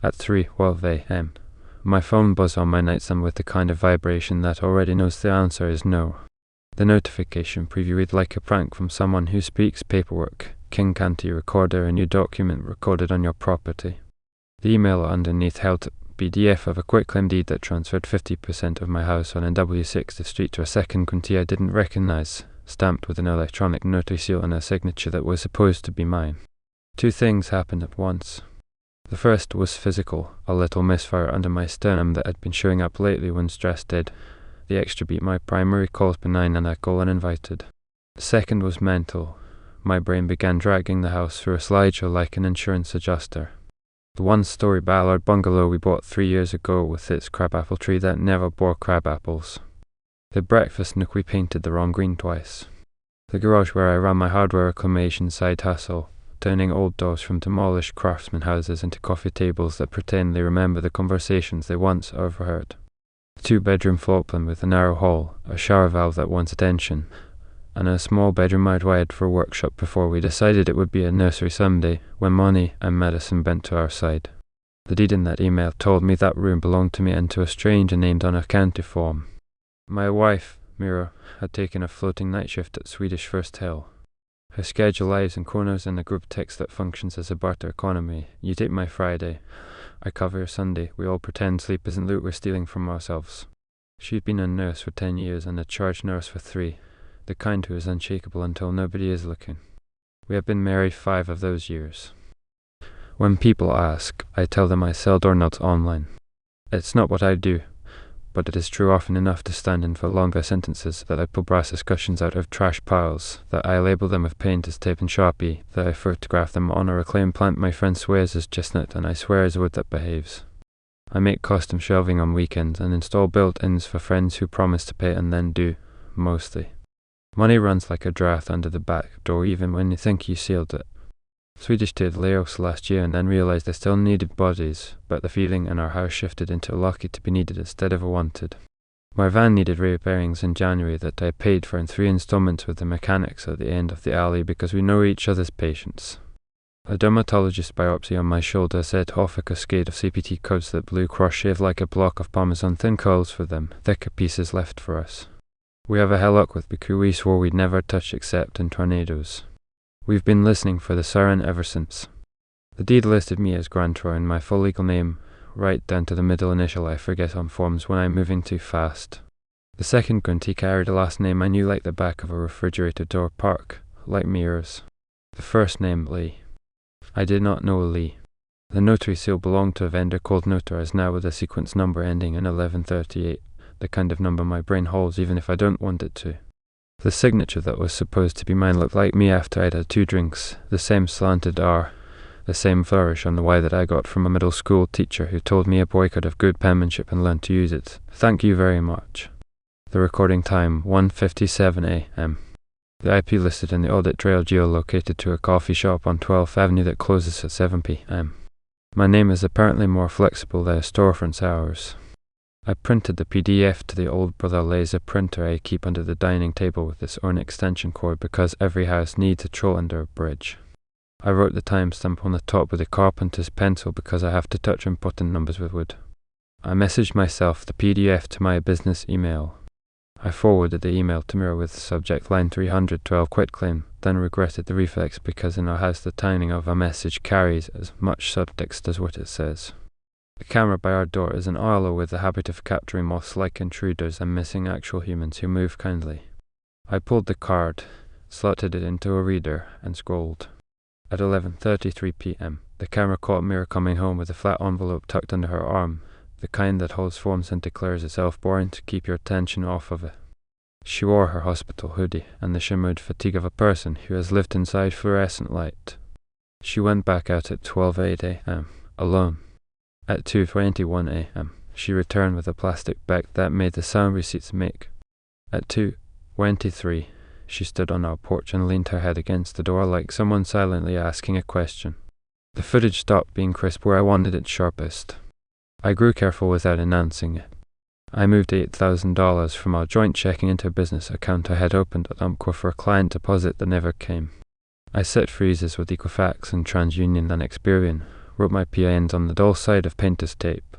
At 3:12 a.m. My phone buzzed on my nightstand with the kind of vibration that already knows the answer is no. The notification preview read like a prank from someone who speaks paperwork. King Canty recorder, a new document recorded on your property. The email underneath held a PDF of a quitclaim deed that transferred 50% of my house on NW60 Street to a second grantee I didn't recognize, stamped with an electronic notary seal and a signature that was supposed to be mine. Two things happened at once. The first was physical, a little misfire under my sternum that had been showing up lately when stress did. The extra beat my primary calls benign and I call uninvited. The second was mental. My brain began dragging the house through a slideshow like an insurance adjuster. The one-story Ballard bungalow we bought 3 years ago with its crabapple tree that never bore crabapples. The breakfast nook we painted the wrong green twice. The garage where I ran my hardware reclamation side hustle, turning old doors from demolished craftsman houses into coffee tables that pretend they remember the conversations they once overheard. A 2-bedroom floor plan with a narrow hall, a shower valve that wants attention, and a small bedroom I'd wired for a workshop before we decided it would be a nursery someday when money and medicine bent to our side. The deed in that email told me that room belonged to me and to a stranger named on a county form. My wife, Mira, had taken a floating night shift at Swedish First Hill. Her schedule lives in Kronos in a group text that functions as a barter economy. You take my Friday, I cover your Sunday. We all pretend sleep isn't loot we're stealing from ourselves. She'd been a nurse for 10 years and a charge nurse for 3. The kind who is unshakable until nobody is looking. We have been married 5 of those years. When people ask, I tell them I sell doorknobs online. It's not what I do, but it is true often enough to stand in for longer sentences, that I pull brass discussions out of trash piles, that I label them with paint as tape and Sharpie, that I photograph them on a reclaimed plant my friend swears is chestnut and I swear is wood that behaves. I make custom shelving on weekends and install built-ins for friends who promise to pay and then do, mostly. Money runs like a draft under the back door even when you think you sealed it. Swedish did layoffs last year and then realized they still needed bodies, but the feeling in our house shifted into lucky to be needed instead of wanted. My van needed repairings in January that I paid for in 3 installments with the mechanics at the end of the alley because we know each other's patients. A dermatologist biopsy on my shoulder set off a cascade of CPT codes that Blue Cross shaved like a block of Parmesan thin curls for them, thicker pieces left for us. We have a HELOC with Biku we swore we'd never touch except in tornadoes. We've been listening for the siren ever since. The deed listed me as guarantor and my full legal name, right down to the middle initial I forget on forms when I'm moving too fast. The second grantee carried a last name I knew like the back of a refrigerator door Park, like mirrors. The first name, Lee. I did not know Lee. The notary seal belonged to a vendor called Notarized now with a sequence number ending in 1138, the kind of number my brain holds even if I don't want it to. The signature that was supposed to be mine looked like me after I'd had 2 drinks, the same slanted R, the same flourish on the Y that I got from a middle school teacher who told me a boy could have good penmanship and learn to use it. Thank you very much. The recording time, 1:57 a.m. The IP listed in the audit trail geolocated to a coffee shop on 12th Avenue that closes at 7 p.m. My name is apparently more flexible than a storefront's hours. I printed the PDF to the old brother laser printer I keep under the dining table with its own extension cord because every house needs a troll under a bridge. I wrote the timestamp on the top with a carpenter's pencil because I have to touch important numbers with wood. I messaged myself the PDF to my business email. I forwarded the email to Mira with the subject line 312 quitclaim, then regretted the reflex because in our house the timing of a message carries as much subtext as what it says. The camera by our door is an Arlo with the habit of capturing moths-like intruders and missing actual humans who move kindly. I pulled the card, slotted it into a reader, and scrolled. At 11:33 p.m., the camera caught Mira coming home with a flat envelope tucked under her arm, the kind that holds forms and declares itself boring to keep your attention off of it. She wore her hospital hoodie and the shimmered fatigue of a person who has lived inside fluorescent light. She went back out at 12:08 a.m., alone. At 2:21 a.m., she returned with a plastic bag that made the sound receipts make. At 2:23, she stood on our porch and leaned her head against the door like someone silently asking a question. The footage stopped being crisp where I wanted it sharpest. I grew careful without announcing it. I moved $8,000 from our joint checking into a business account I had opened at Umpqua for a client deposit that never came. I set freezes with Equifax and TransUnion and Experian, wrote my PINs on the dull side of painter's tape,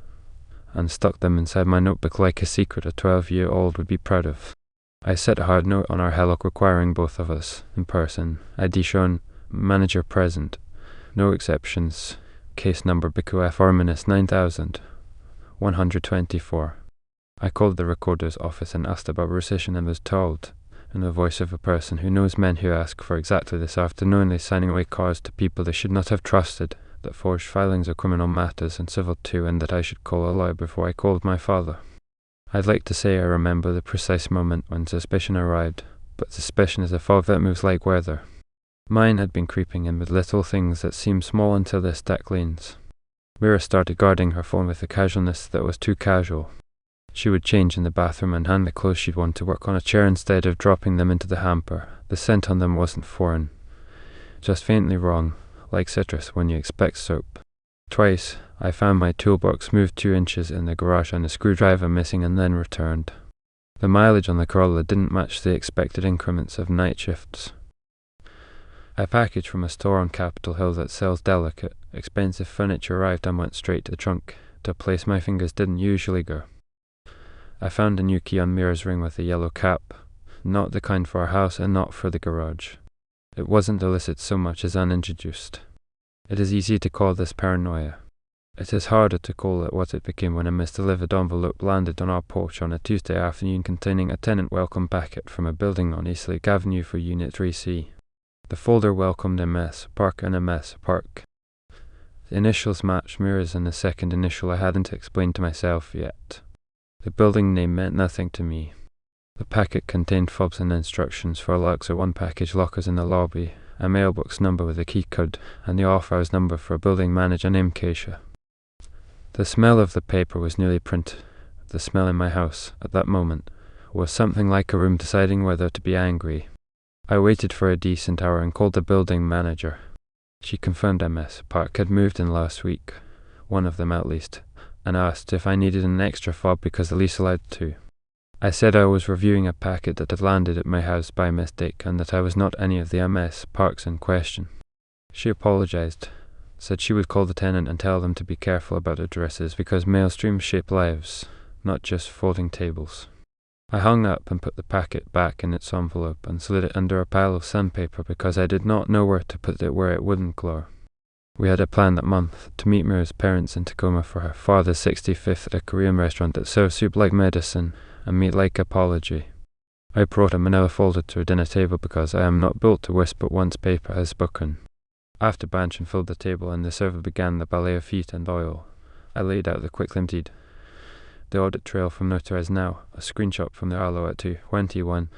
and stuck them inside my notebook like a secret a 12-year-old would be proud of. I set a hard note on our HELOC requiring both of us, in person, ID shown, manager present, no exceptions, case number BQF Orminus 9124. I called the recorder's office and asked about rescission and was told, in the voice of a person who knows men who ask for exactly this after knowingly signing away cars to people they should not have trusted, that forged filings are criminal matters and civil too, and that I should call a lawyer before I called my father. I'd like to say I remember the precise moment when suspicion arrived, but suspicion is a fog that moves like weather. Mine had been creeping in with little things that seemed small until they stacked lanes. Mira started guarding her phone with a casualness that was too casual. She would change in the bathroom and hand the clothes she'd worn to work on a chair instead of dropping them into the hamper. The scent on them wasn't foreign, just faintly wrong, like citrus when you expect soap. Twice, I found my toolbox moved 2 inches in the garage and a screwdriver missing and then returned. The mileage on the Corolla didn't match the expected increments of night shifts. A package from a store on Capitol Hill that sells delicate, expensive furniture arrived and went straight to the trunk, to a place my fingers didn't usually go. I found a new key on Mira's ring with a yellow cap, not the kind for our house and not for the garage. It wasn't illicit so much as unintroduced. It is easy to call this paranoia. It is harder to call it what it became when a misdelivered envelope landed on our porch on a Tuesday afternoon containing a tenant welcome packet from a building on Eastlake Avenue for Unit 3C. The folder welcomed MS Park and MS Park. The initials matched Mira's and the second initial I hadn't explained to myself yet. The building name meant nothing to me. The packet contained fobs and instructions for locks or one-package lockers in the lobby, a mailbox number with a key code, and the off-hours number for a building manager named Keisha. The smell of the paper was nearly print. The smell in my house, at that moment, was something like a room deciding whether to be angry. I waited for a decent hour and called the building manager. She confirmed MS Park had moved in last week, one of them at least, and asked if I needed an extra fob because the lease allowed 2. I said I was reviewing a packet that had landed at my house by mistake and that I was not any of the MS Parks in question. She apologized, said she would call the tenant and tell them to be careful about addresses because mail streams shape lives, not just folding tables. I hung up and put the packet back in its envelope and slid it under a pile of sandpaper because I did not know where to put it where it wouldn't glow. We had a plan that month to meet Mira's parents in Tacoma for her father's 65th at a Korean restaurant that serves soup like medicine and meat like apology. I brought a manila folder to a dinner table because I am not built to whisper once paper has spoken. After Banchan filled the table and the server began the ballet of heat and oil, I laid out the quitclaim deed. The audit trail from notarized now, a screenshot from the Arlo at 221,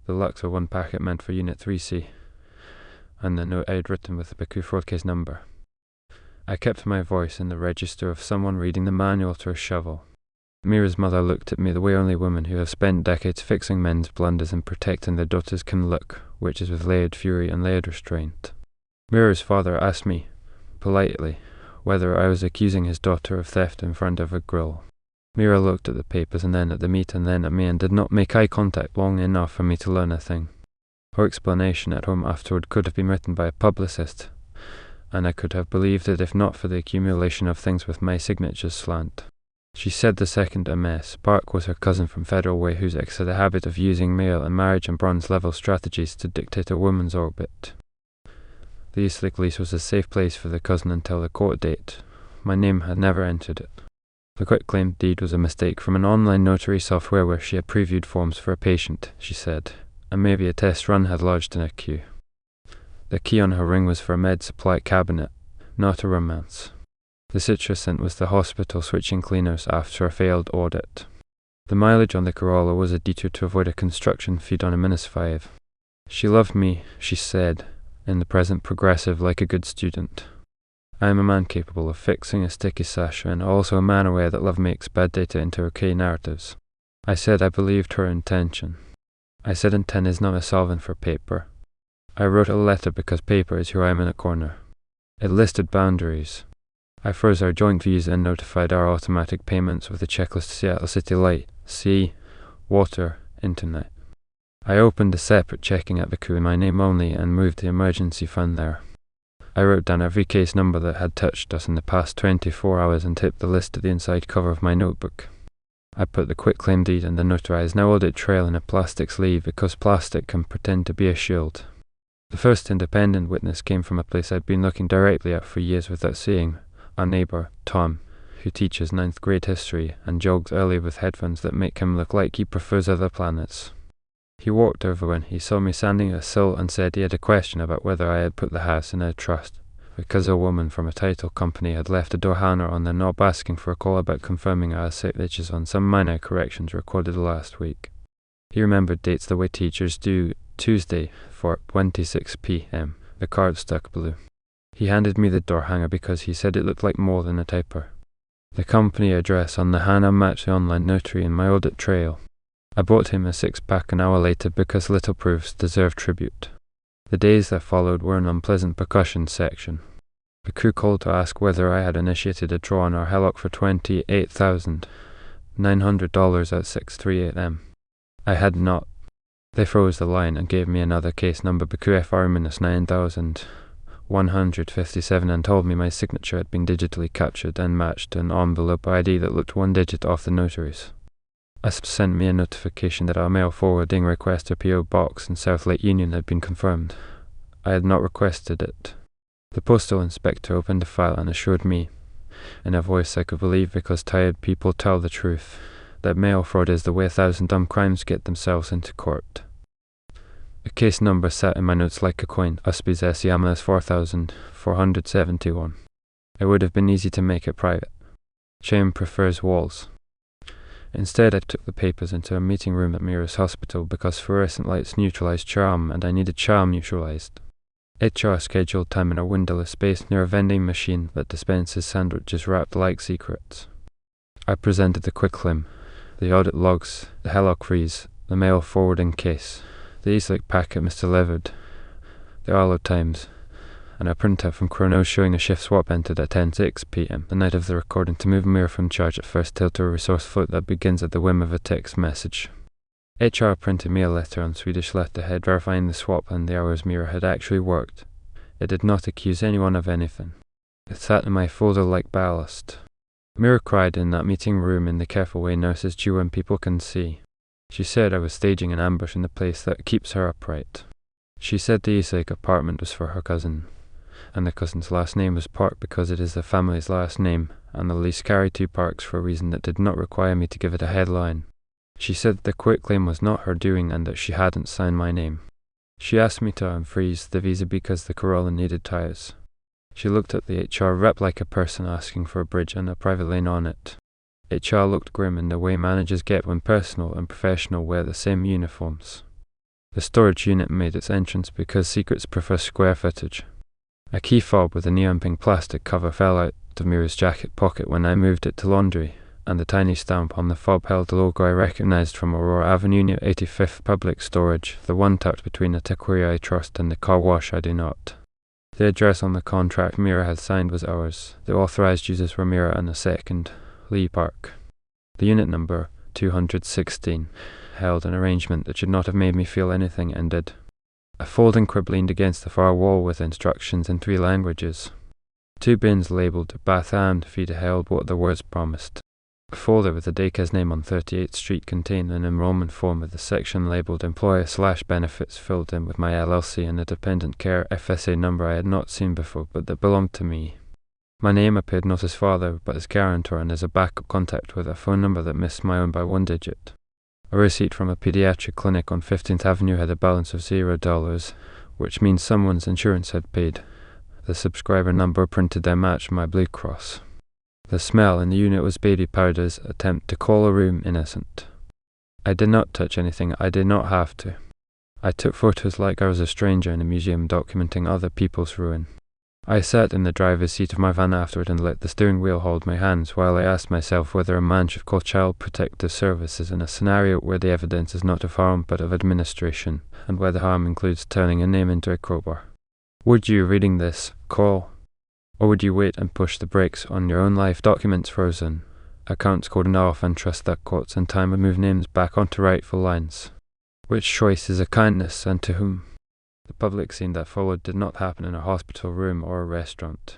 the lux of one packet meant for Unit 3C, and the note I had written with the Baku fraud case number. I kept my voice in the register of someone reading the manual to a shovel. Mira's mother looked at me the way only women who have spent decades fixing men's blunders and protecting their daughters can look, which is with layered fury and layered restraint. Mira's father asked me, politely, whether I was accusing his daughter of theft in front of a grill. Mira looked at the papers and then at the meat and then at me and did not make eye contact long enough for me to learn a thing. Her explanation at home afterward could have been written by a publicist, and I could have believed it if not for the accumulation of things with my signatures slant. She said the second MS Park was her cousin from Federal Way whose ex had a habit of using male and marriage and bronze-level strategies to dictate a woman's orbit. The Eastlake lease was a safe place for the cousin until the court date. My name had never entered it. The quitclaim deed was a mistake from an online notary software where she had previewed forms for a patient, she said, and maybe a test run had lodged in a queue. The key on her ring was for a med supply cabinet, not a romance. The citrus scent was the hospital switching cleaners after a failed audit. The mileage on the Corolla was a detour to avoid a construction feed on a -5. She loved me, she said, in the present progressive like a good student. I am a man capable of fixing a sticky sash and also a man aware that love makes bad data into okay narratives. I said I believed her intention. I said intent is not a solvent for paper. I wrote a letter because paper is who I am in a corner. It listed boundaries. I froze our joint views and notified our automatic payments with a checklist to Seattle City Light, sea, water, internet. I opened a separate checking at Baku in my name only and moved the emergency fund there. I wrote down every case number that had touched us in the past 24 hours and taped the list to the inside cover of my notebook. I put the quitclaim deed and the notarized now audit trail in a plastic sleeve because plastic can pretend to be a shield. The first independent witness came from a place I'd been looking directly at for years without seeing, our neighbour, Tom, who teaches 9th grade history and jogs early with headphones that make him look like he prefers other planets. He walked over when he saw me standing at a sill and said he had a question about whether I had put the house in a trust, because a woman from a title company had left a door hanger on the knob asking for a call about confirming our signatures on some minor corrections recorded last week. He remembered dates the way teachers do, Tuesday, 4:26 p.m. The card stuck blue. He handed me the door hanger because he said it looked like more than a typer. The company address on the Hannah matched the online notary in my audit trail. I bought him a 6-pack an hour later because little proofs deserve tribute. The days that followed were an unpleasant percussion section. The crew called to ask whether I had initiated a draw on our HELOC for $28,900 at 6:03 a.m. I had not. They froze the line and gave me another case number BQFR-9157 and told me my signature had been digitally captured and matched to an envelope ID that looked one digit off the notary's. USPS sent me a notification that our mail forwarding request to PO Box in South Lake Union had been confirmed. I had not requested it. The postal inspector opened the file and assured me, in a voice I could believe because tired people tell the truth, that mail fraud is the way 1,000 dumb crimes get themselves into court. A case number sat in my notes like a coin, USPS SEMLS 4471. It would have been easy to make it private. Shame prefers walls. Instead, I took the papers into a meeting room at Mira's hospital because fluorescent lights neutralized charm and I needed charm neutralized. HR scheduled time in a windowless space near a vending machine that dispenses sandwiches wrapped like secrets. I presented the quitclaim, the audit logs, the HELOC freeze, the mail forwarding case, the Eastlake packet misdelivered, the Arlo times, and a printout from Kronos showing a shift swap entered at 10:06 p.m. the night of the recording to move Mira from charge at first till to a resource float that begins at the whim of a text message. HR printed me a letter on Swedish letterhead verifying the swap and the hours Mira had actually worked. It did not accuse anyone of anything. It sat in my folder like ballast. Mira cried in that meeting room in the careful way nurses do when people can see. She said I was staging an ambush in the place that keeps her upright. She said the Eastlake apartment was for her cousin, and the cousin's last name was Park because it is the family's last name, and the lease carried 2 Parks for a reason that did not require me to give it a headline. She said the quitclaim was not her doing and that she hadn't signed my name. She asked me to unfreeze the visa because the Corolla needed tires. She looked at the HR rep like a person asking for a bridge and a private lane on it. HR looked grim in the way managers get when personal and professional wear the same uniforms. The storage unit made its entrance because secrets prefer square footage. A key fob with a neon pink plastic cover fell out of Mira's jacket pocket when I moved it to laundry, and the tiny stamp on the fob held the logo I recognized from Aurora Avenue near 85th Public Storage, the one tucked between the taqueria I trust and the car wash I do not. The address on the contract Mira had signed was ours. The authorized users were Mira and a second, Lee Park. The unit number, 216, held an arrangement that should not have made me feel anything and did. A folding crib leaned against the far wall with instructions in 3 languages. 2 bins labelled bath and feed held what the words promised. A folder with the daycare's name on 38th Street contained an enrollment form with a section labelled Employer/Benefits filled in with my LLC and a dependent care FSA number I had not seen before but that belonged to me. My name appeared not as father but as guarantor and as a backup contact with a phone number that missed my own by 1 digit. A receipt from a pediatric clinic on 15th Avenue had a balance of $0, which means someone's insurance had paid. The subscriber number printed there matched my Blue Cross. The smell in the unit was baby powder's attempt to call a room innocent. I did not touch anything, I did not have to. I took photos like I was a stranger in a museum documenting other people's ruin. I sat in the driver's seat of my van afterward and let the steering wheel hold my hands while I asked myself whether a man should call Child Protective Services in a scenario where the evidence is not of harm but of administration, and where the harm includes turning a name into a crowbar. Would you, reading this, call? Or would you wait and push the brakes on your own life, documents frozen, accounts cordoned off, and trust that courts and time would move names back onto rightful lines? Which choice is a kindness, and to whom? The public scene that followed did not happen in a hospital room or a restaurant.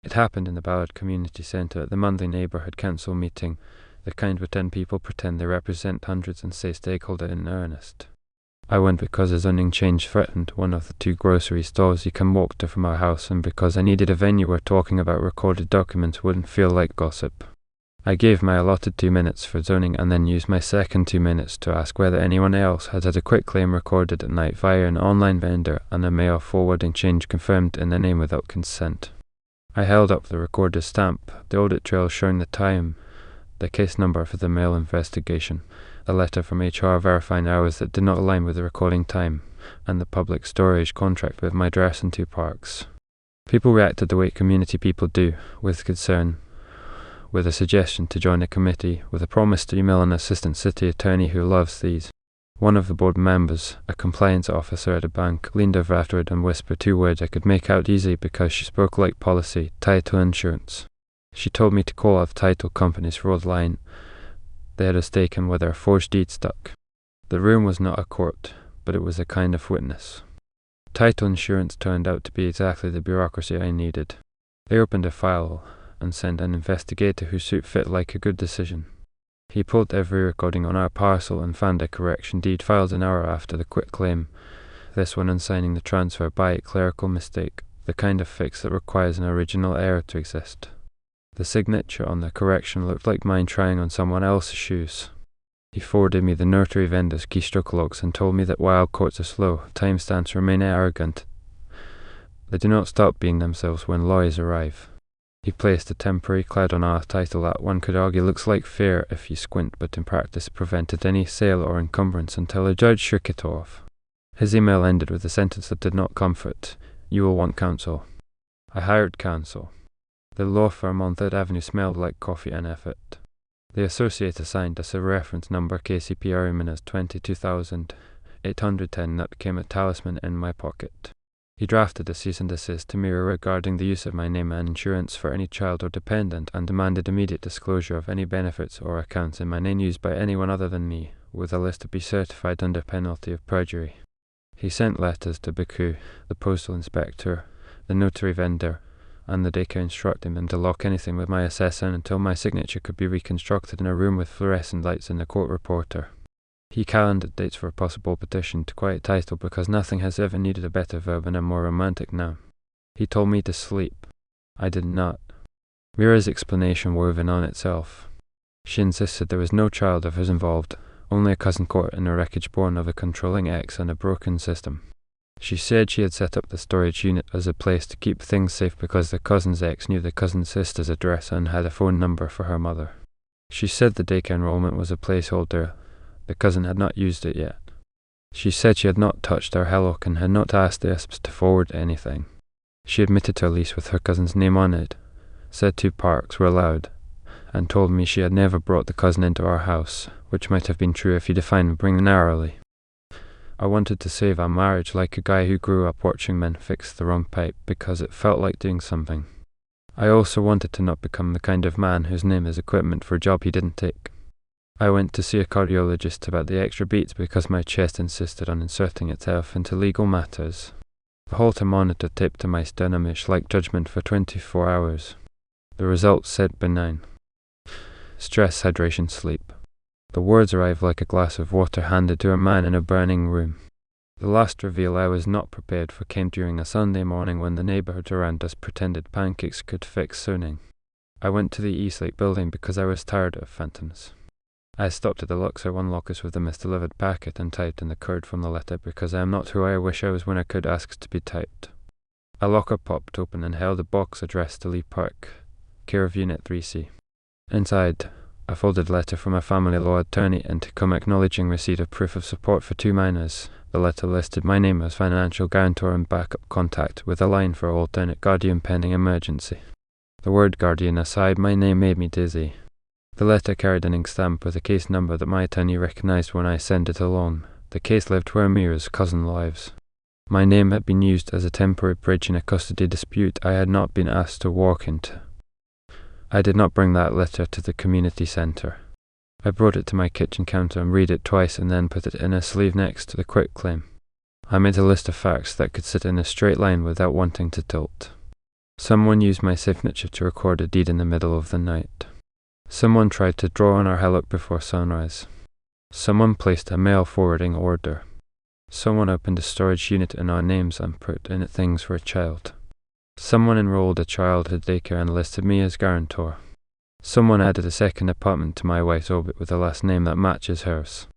It happened in the Ballard Community Centre at the monthly neighbourhood council meeting, the kind where 10 people pretend they represent hundreds and say stakeholder in earnest. I went because a zoning change threatened one of the 2 grocery stores you can walk to from our house, and because I needed a venue where talking about recorded documents wouldn't feel like gossip. I gave my allotted 2 minutes for zoning and then used my second 2 minutes to ask whether anyone else had had a quitclaim recorded at night via an online vendor and a mail forwarding change confirmed in their name without consent. I held up the recorder's stamp, the audit trail showing the time, the case number for the mail investigation, a letter from HR verifying hours that did not align with the recording time, and the public storage contract with my address and 2 parks. People reacted the way community people do, with concern, with a suggestion to join a committee, with a promise to email an assistant city attorney who loves these. One of the board members, a compliance officer at a bank, leaned over afterward and whispered 2 words I could make out easily because she spoke like policy, title insurance. She told me to call out title companies for all the line. They had a stake in whether a forged deed stuck. The room was not a court, but it was a kind of witness. Title insurance turned out to be exactly the bureaucracy I needed. They opened a file and sent an investigator whose suit fit like a good decision. He pulled every recording on our parcel and found a correction deed filed an hour after the quitclaim, this one on signing the transfer by a clerical mistake, the kind of fix that requires an original error to exist. The signature on the correction looked like mine trying on someone else's shoes. He forwarded me the notary vendor's keystroke logs and told me that while courts are slow, timestamps remain arrogant. They do not stop being themselves when lawyers arrive. He placed a temporary cloud on our title that one could argue looks like fair if you squint, but in practice prevented any sale or encumbrance until a judge shook it off. His email ended with a sentence that did not comfort. You will want counsel. I hired counsel. The law firm on 3rd Avenue smelled like coffee and effort. The associate assigned us a reference number KCPR-22,810 that came a talisman in my pocket. He drafted a cease and desist to Mira regarding the use of my name and insurance for any child or dependent, and demanded immediate disclosure of any benefits or accounts in my name used by anyone other than me, with a list to be certified under penalty of perjury. He sent letters to Baku, the postal inspector, the notary vendor, and the daycare, instructing them to lock anything with my assessor until my signature could be reconstructed in a room with fluorescent lights and a court reporter. He calendared dates for a possible petition to quiet title because nothing has ever needed a better verb and a more romantic noun. He told me to sleep. I did not. Mira's explanation woven on itself. She insisted there was no child of hers involved, only a cousin caught in a wreckage born of a controlling ex and a broken system. She said she had set up the storage unit as a place to keep things safe because the cousin's ex knew the cousin's sister's address and had a phone number for her mother. She said the daycare enrollment was a placeholder. The cousin had not used it yet. She said she had not touched our HELOC and had not asked the ISPs to forward anything. She admitted to a lease with her cousin's name on it, said 2 parks were allowed, and told me she had never brought the cousin into our house, which might have been true if you define bring narrowly. I wanted to save our marriage like a guy who grew up watching men fix the wrong pipe because it felt like doing something. I also wanted to not become the kind of man whose name is equipment for a job he didn't take. I went to see a cardiologist about the extra beats because my chest insisted on inserting itself into legal matters. The Holter monitor taped to my sternumish like judgment for 24 hours. The results said benign. Stress, hydration, sleep. The words arrived like a glass of water handed to a man in a burning room. The last reveal I was not prepared for came during a Sunday morning when the neighbourhood around us pretended pancakes could fix zoning. I went to the Eastlake building because I was tired of phantoms. I stopped at the Luxor One Locus with the misdelivered packet and typed in the code from the letter because I am not who I wish I was when a code asks to be typed. A locker popped open and held a box addressed to Lee Park, care of Unit 3C. Inside, a folded letter from a family law attorney and to come acknowledging receipt of proof of support for 2 minors. The letter listed my name as financial guarantor and backup contact with a line for alternate guardian pending emergency. The word guardian aside, my name made me dizzy. The letter carried an ink stamp with a case number that my attorney recognized when I sent it along. The case lived where Mira's cousin lives. My name had been used as a temporary bridge in a custody dispute I had not been asked to walk into. I did not bring that letter to the community centre. I brought it to my kitchen counter and read it twice and then put it in a sleeve next to the quitclaim. I made a list of facts that could sit in a straight line without wanting to tilt. Someone used my signature to record a deed in the middle of the night. Someone tried to draw on our HELOC before sunrise. Someone placed a mail forwarding order. Someone opened a storage unit in our names and put in it things for a child. Someone enrolled a child at daycare and listed me as guarantor. Someone added a second apartment to my wife's orbit with a last name that matches hers.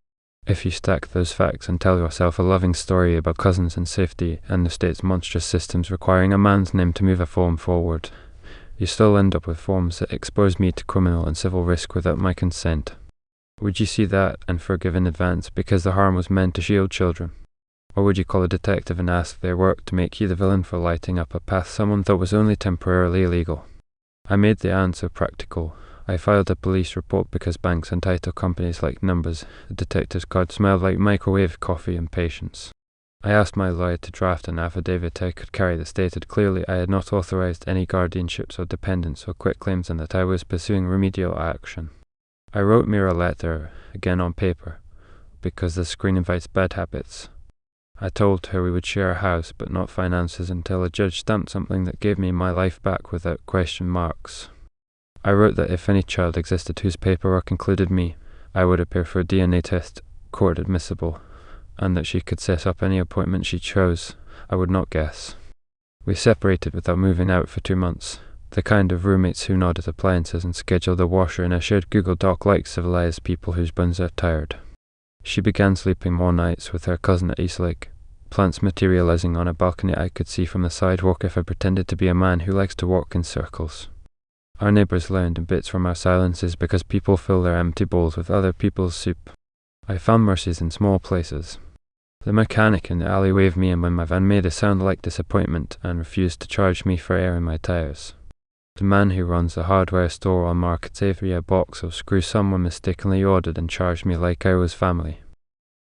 If you stack those facts and tell yourself a loving story about cousins and safety and the state's monstrous systems requiring a man's name to move a form forward, you still end up with forms that expose me to criminal and civil risk without my consent. Would you see that and forgive in advance because the harm was meant to shield children? Or would you call a detective and ask their work to make you the villain for lighting up a path someone thought was only temporarily illegal? I made the answer practical. I filed a police report because banks and title companies liked numbers. The detective's card smelled like microwave coffee and patience. I asked my lawyer to draft an affidavit I could carry that stated clearly I had not authorized any guardianships or dependents or quitclaims and that I was pursuing remedial action. I wrote Mira a letter, again on paper, because the screen invites bad habits. I told her we would share a house but not finances until a judge stamped something that gave me my life back without question marks. I wrote that if any child existed whose paperwork included me, I would appear for a DNA test, court admissible, and that she could set up any appointment she chose. I would not guess. We separated without moving out for 2 months, the kind of roommates who nod at appliances and schedule the washer in a shared Google Doc like civilized people whose bones are tired. She began sleeping more nights with her cousin at Eastlake, plants materializing on a balcony I could see from the sidewalk if I pretended to be a man who likes to walk in circles. Our neighbours learned in bits from our silences because people fill their empty bowls with other people's soup. I found mercies in small places. The mechanic in the alley waved me in when my van made a sound like disappointment and refused to charge me for air in my tyres. The man who runs the hardware store on Market gave me a box of screws someone mistakenly ordered and charged me like I was family.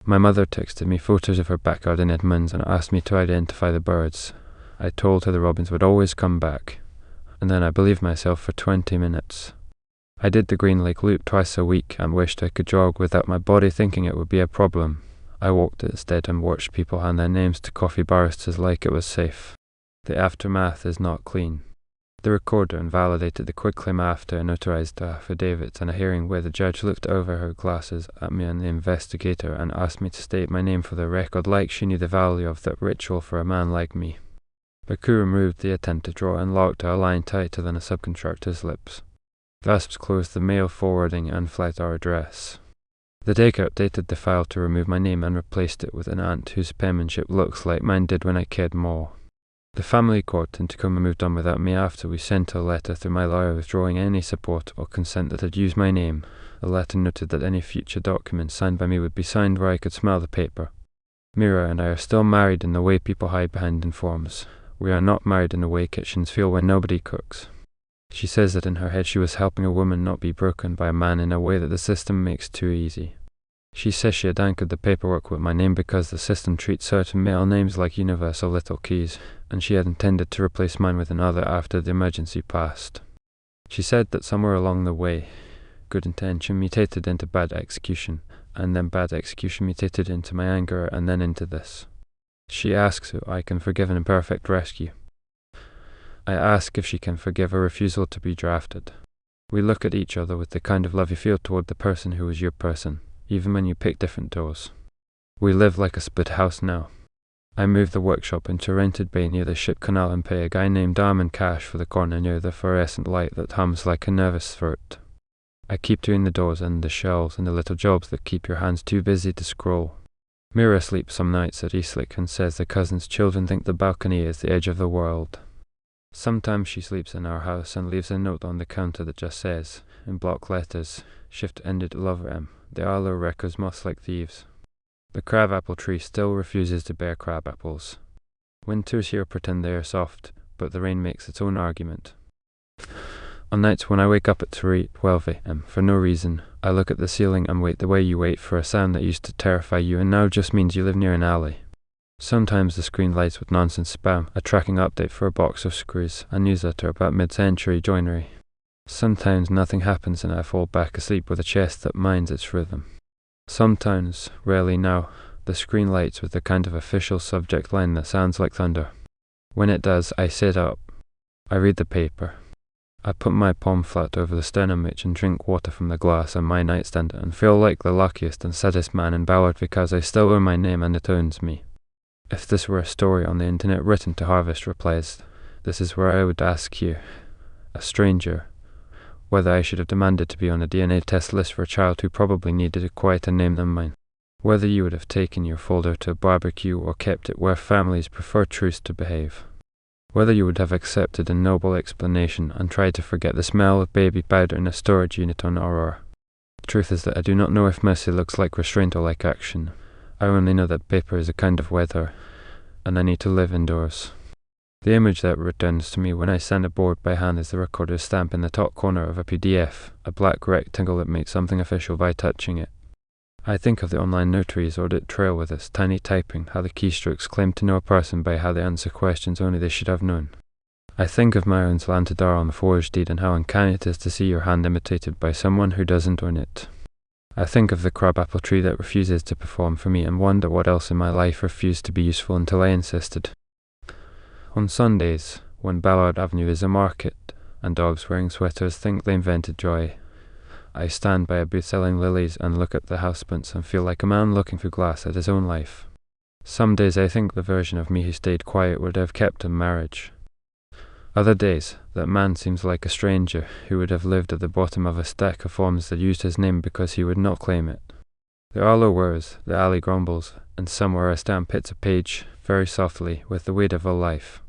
My mother texted me photos of her backyard in Edmonds and asked me to identify the birds. I told her the robins would always come back. And then I believed myself for 20 minutes. I did the Green Lake Loop twice a week and wished I could jog without my body thinking it would be a problem. I walked instead and watched people hand their names to coffee baristas like it was safe. The aftermath is not clean. The recorder invalidated the quitclaim after a notarized affidavit and a hearing where the judge looked over her glasses at me and the investigator and asked me to state my name for the record like she knew the value of that ritual for a man like me. Baku removed the attempted drawer and locked a line tighter than a subcontractor's lips. Vasps closed the mail forwarding and flagged our address. The daycare updated the file to remove my name and replaced it with an aunt whose penmanship looks like mine did when I cared more. The family court in Tacoma moved on without me after we sent a letter through my lawyer withdrawing any support or consent that had used my name. The letter noted that any future documents signed by me would be signed where I could smell the paper. Mira and I are still married in the way people hide behind informs. We are not married in the way kitchens feel when nobody cooks. She says that in her head she was helping a woman not be broken by a man in a way that the system makes too easy. She says she had anchored the paperwork with my name because the system treats certain male names like universal little keys, and she had intended to replace mine with another after the emergency passed. She said that somewhere along the way, good intention mutated into bad execution, and then bad execution mutated into my anger and then into this. She asks if I can forgive an imperfect rescue. I ask if she can forgive a refusal to be drafted. We look at each other with the kind of love you feel toward the person who was your person, even when you pick different doors. We live like a split house now. I moved the workshop into a rented bay near the ship canal and pay a guy named Armin cash for the corner near the fluorescent light that hums like a nervous throat. I keep doing the doors and the shelves and the little jobs that keep your hands too busy to scroll. Mira sleeps some nights at Eastlake and says the cousin's children think the balcony is the edge of the world. Sometimes she sleeps in our house and leaves a note on the counter that just says, in block letters, shift ended lover M. The Arlo records moths like thieves. The crabapple tree still refuses to bear crabapples. Winters here pretend they are soft, but the rain makes its own argument. On nights when I wake up at 12 a.m. for no reason, I look at the ceiling and wait the way you wait for a sound that used to terrify you and now just means you live near an alley. Sometimes the screen lights with nonsense spam, a tracking update for a box of screws, a newsletter about mid-century joinery. Sometimes nothing happens and I fall back asleep with a chest that minds its rhythm. Sometimes, rarely now, The screen lights with the kind of official subject line that sounds like thunder. When it does, I sit up. I read the paper. I put my palm flat over the sternum edge and drink water from the glass on my nightstand and feel like the luckiest and saddest man in Ballard because I still own my name and it owns me. If this were a story on the internet written to harvest replies, this is where I would ask you, a stranger, whether I should have demanded to be on a DNA test list for a child who probably needed quite a name than mine. Whether you would have taken your folder to a barbecue or kept it where families prefer truth to behave. Whether you would have accepted a noble explanation and tried to forget the smell of baby powder in a storage unit on Aurora. The truth is that I do not know if mercy looks like restraint or like action. I only know that paper is a kind of weather, and I need to live indoors. The image that returns to me when I send a board by hand is the recorder's stamp in the top corner of a PDF, a black rectangle that makes something official by touching it. I think of the online notary's audit trail with its tiny typing, how the keystrokes claim to know a person by how they answer questions only they should have known. I think of my own Slantadar on the forged deed and how uncanny it is to see your hand imitated by someone who doesn't own it. I think of the crabapple tree that refuses to perform for me and wonder what else in my life refused to be useful until I insisted. On Sundays, when Ballard Avenue is a market, and dogs wearing sweaters think they invented joy, I stand by a booth selling lilies and look at the houseplants and feel like a man looking through glass at his own life. Some days I think the version of me who stayed quiet would have kept a marriage. Other days, that man seems like a stranger who would have lived at the bottom of a stack of forms that used his name because he would not claim it. The Arlo whirs, the alley grumbles, and somewhere a stamp hits a page, very softly, with the weight of a life.